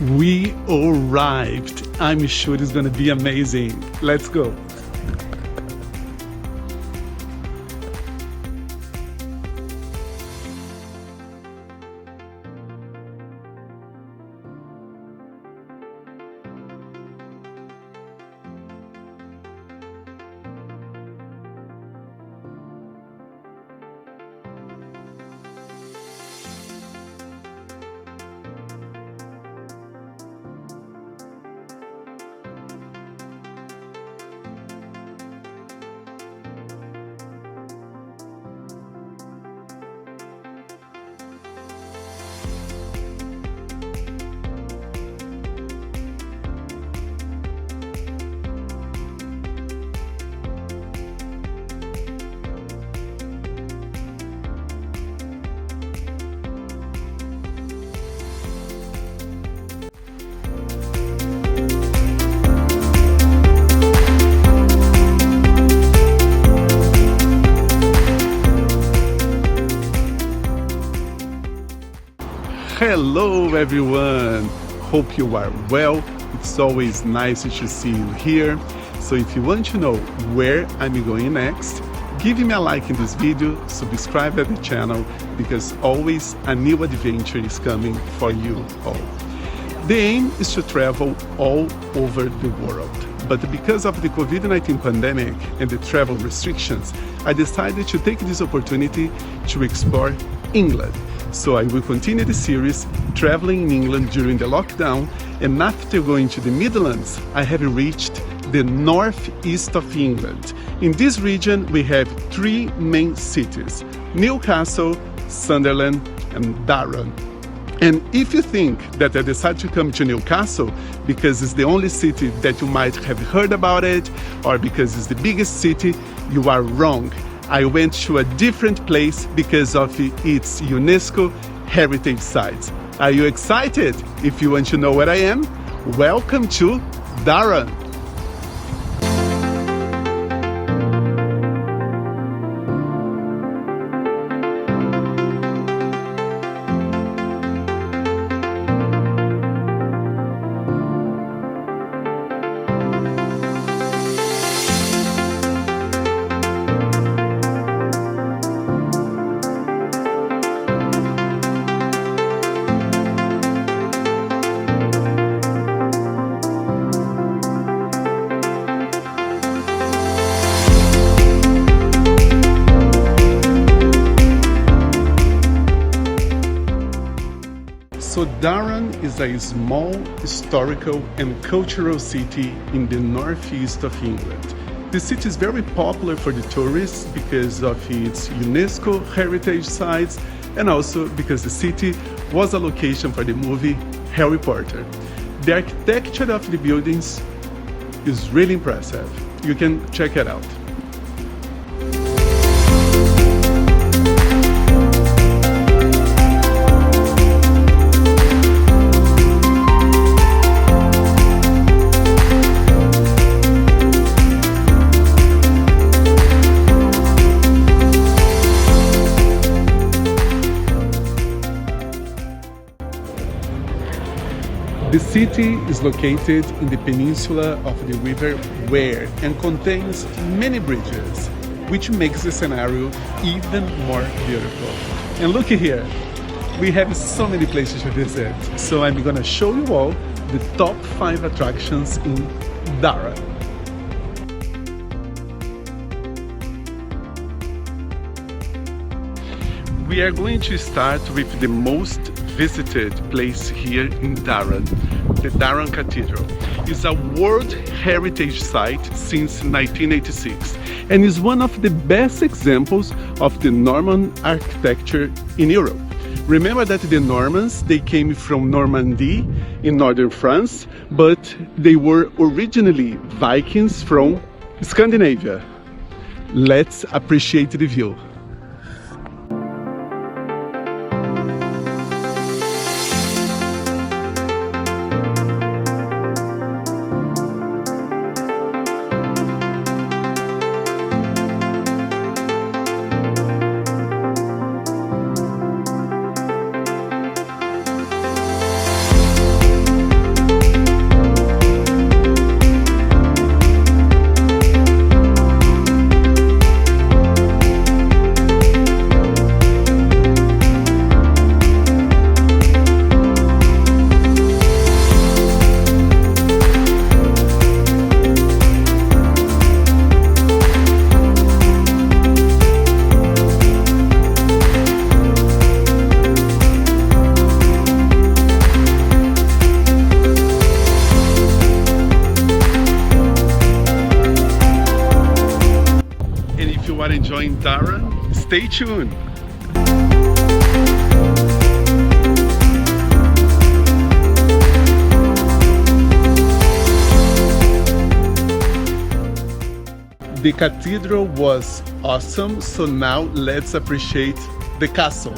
We arrived. I'm sure it's gonna be amazing. Let's go. Hello everyone, hope you are well. It's always nice to see you here. So if you want to know where I'm going next, give me a like in this video, subscribe at the channel, because always a new adventure is coming for you all. The aim is to travel all over the world, but because of the COVID-19 pandemic and the travel restrictions, I decided to take this opportunity to explore England. So I will continue the series traveling in England during the lockdown, and after going to the Midlands, I have reached the northeast of England. In this region, we have three main cities: Newcastle, Sunderland, and Durham. And if you think that I decided to come to Newcastle because it's the only city that you might have heard about it, or because it's the biggest city, you are wrong. I went to a different place because of its UNESCO heritage sites. Are you excited? If you want to know where I am, welcome to Durham. So Durham is a small historical and cultural city in the northeast of England. The city is very popular for the tourists because of its UNESCO heritage sites, and also because the city was a location for the movie Harry Potter. The architecture of the buildings is really impressive. You can check it out. The city is located in the peninsula of the River Wear and contains many bridges, which makes the scenario even more beautiful. And look here, we have so many places to visit, so I'm gonna show you all the top 5 attractions in Durham. We are going to start with the most visited place here in Durham, the Durham Cathedral. It's a World Heritage Site since 1986 and is one of the best examples of the Norman architecture in Europe. Remember that the Normans, they came from Normandy in northern France, but they were originally Vikings from Scandinavia. Let's appreciate the view. Durham. Stay tuned. The cathedral was awesome, so now let's appreciate the castle.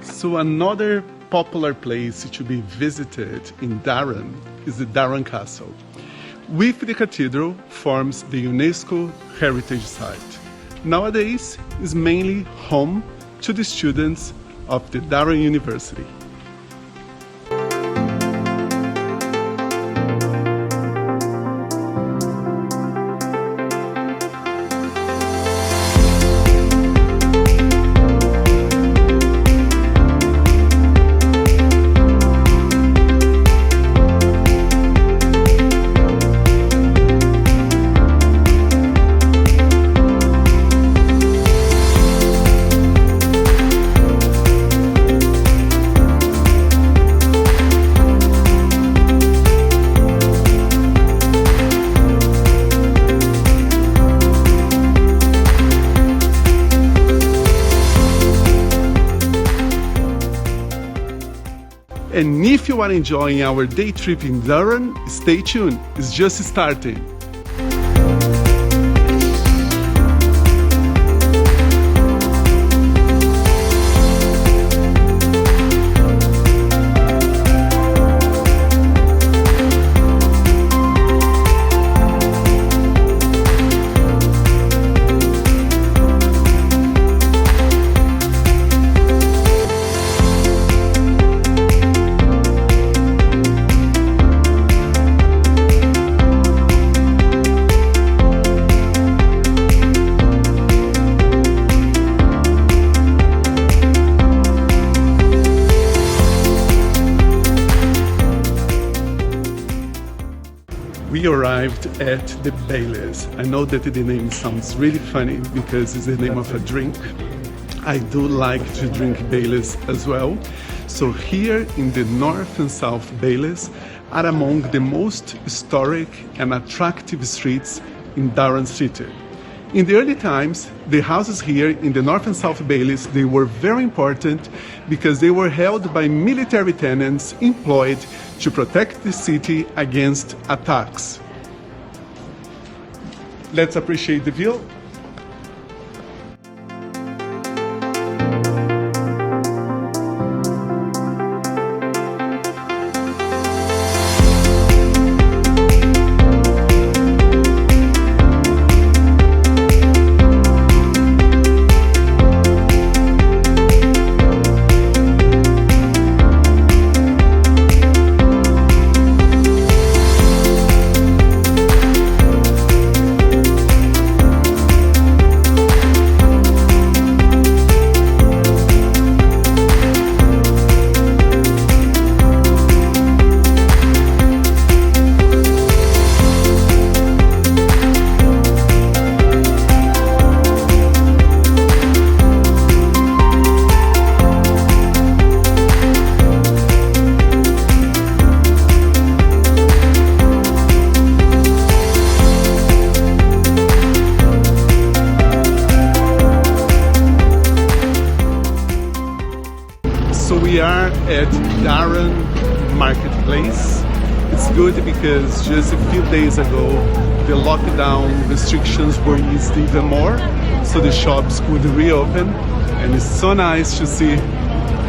So another popular place to be visited in Durham is the Durham Castle, with the cathedral forms the UNESCO Heritage Site. Nowadays is mainly home to the students of the Durham University. And if you are enjoying our day trip in Durham, stay tuned, it's just starting. We arrived at the Baileys. I know that the name sounds really funny because it's the name of a drink. I do like to drink Baileys as well. So here in the North and South Baileys are among the most historic and attractive streets in Durham City. In the early times, the houses here in the North and South Baileys, they were very important because they were held by military tenants employed to protect the city against attacks. Let's appreciate the view. So we are at Durham Marketplace. It's good because just a few days ago the lockdown restrictions were eased even more, so the shops could reopen, and it's so nice to see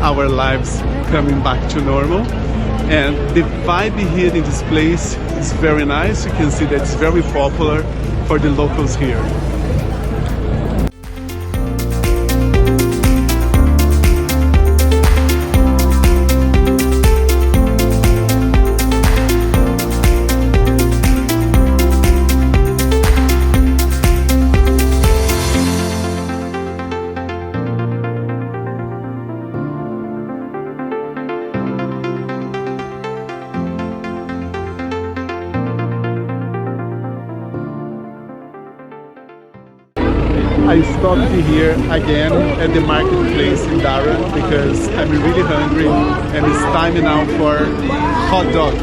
our lives coming back to normal. And the vibe here in this place is very nice. You can see that it's very popular for the locals here. I stopped here again at the marketplace in Durham because I'm really hungry and it's time now for hot dog.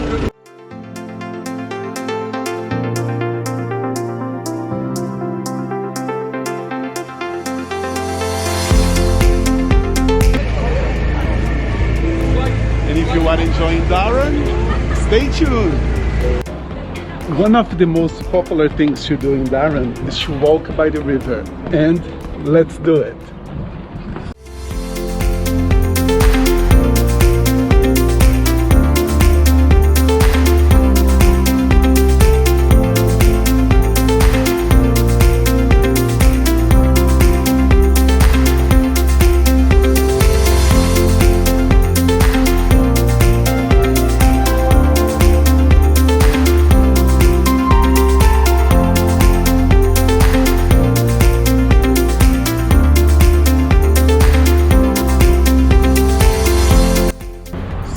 And if you are enjoying Durham, stay tuned. One of the most popular things to do in Durham is to walk by the river, and let's do it.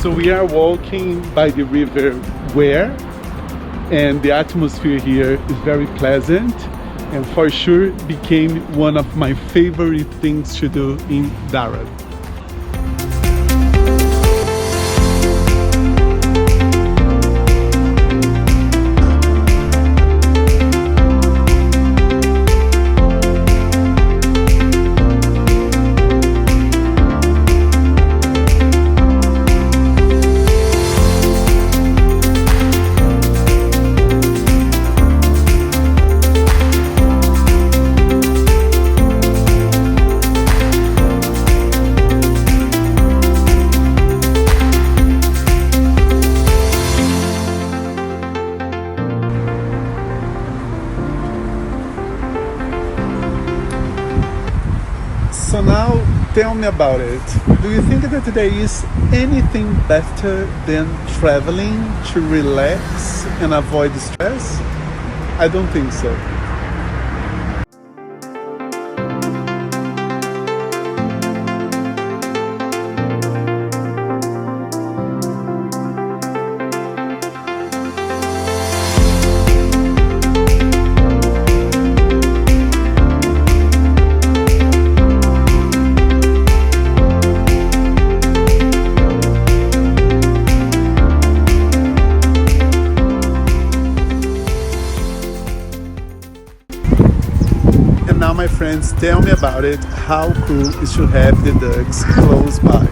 So we are walking by the river Ware, and the atmosphere here is very pleasant and for sure became one of my favorite things to do in Durham. So now tell me about it. Do you think that there is anything better than traveling to relax and avoid stress? I don't think so. Now my friends, tell me about it. How cool is to have the ducks close by?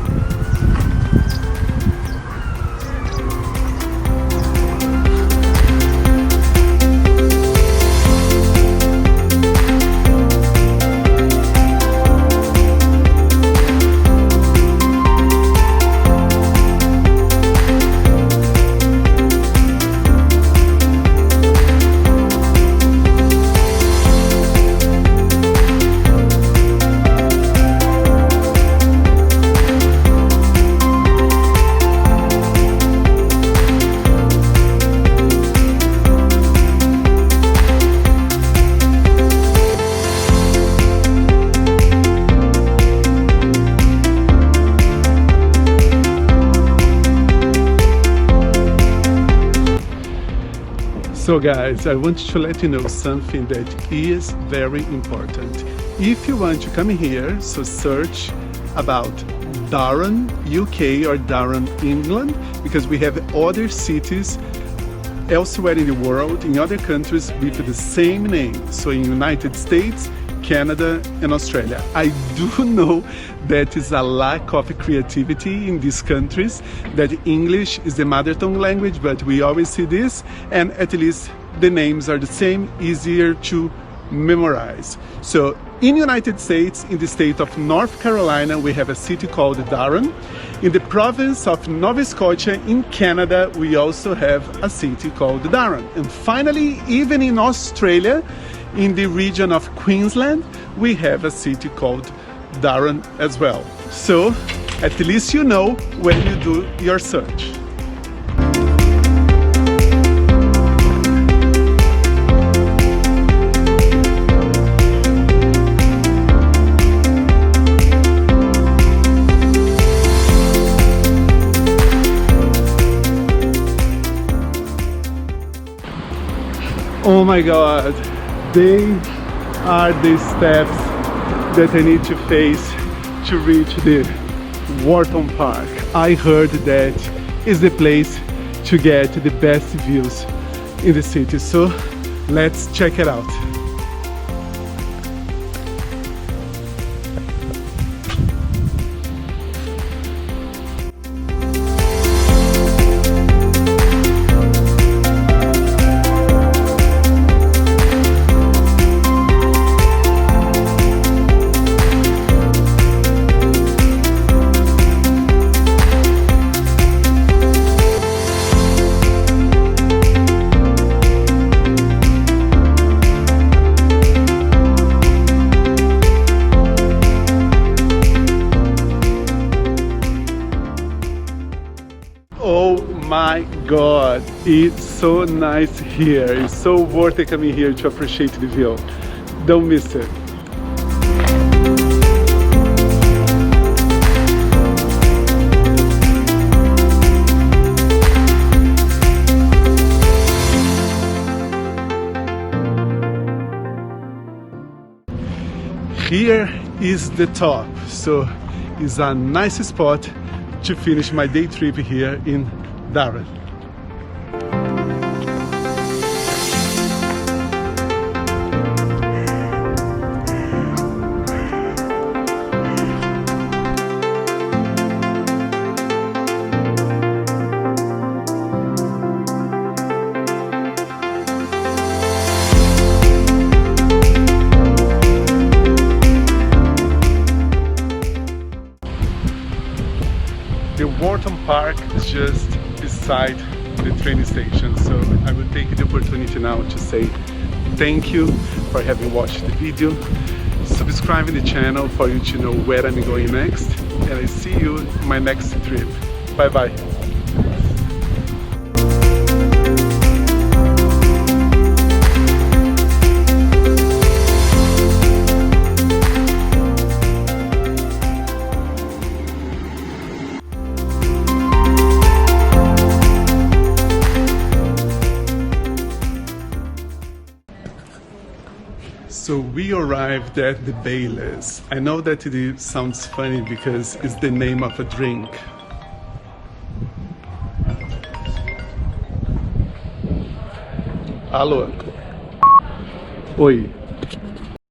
So guys, I want to let you know something that is very important. If you want to come here, so search about Durham, UK or Durham, England, because we have other cities elsewhere in the world, in other countries with the same name. So in United States, Canada and Australia. I do know that is a lack of creativity in these countries, that English is the mother tongue language, but we always see this, and at least the names are the same, easier to memorize. So in United States, in the state of North Carolina, we have a city called Durham. In the province of Nova Scotia in Canada, we also have a city called Durham. And finally, even in Australia, in the region of Queensland, we have a city called Durham as well. So at least you know when you do your search. Oh my God, day are the steps that I need to face to reach the Wharton Park. I heard that is the place to get the best views in the city, so let's check it out. Oh my god, it's so nice here. It's so worth it coming here to appreciate the view. Don't miss it. Here is the top, so it's a nice spot to finish my day trip here in Durham. The Wharton Park is just beside the train station, so I will take the opportunity now to say thank you for having watched the video. Subscribe to the channel for you to know where I'm going next, and I see you in my next trip. Bye bye. So we arrived at the Baileys. I know that it sounds funny because it's the name of a drink. Alô? Oi.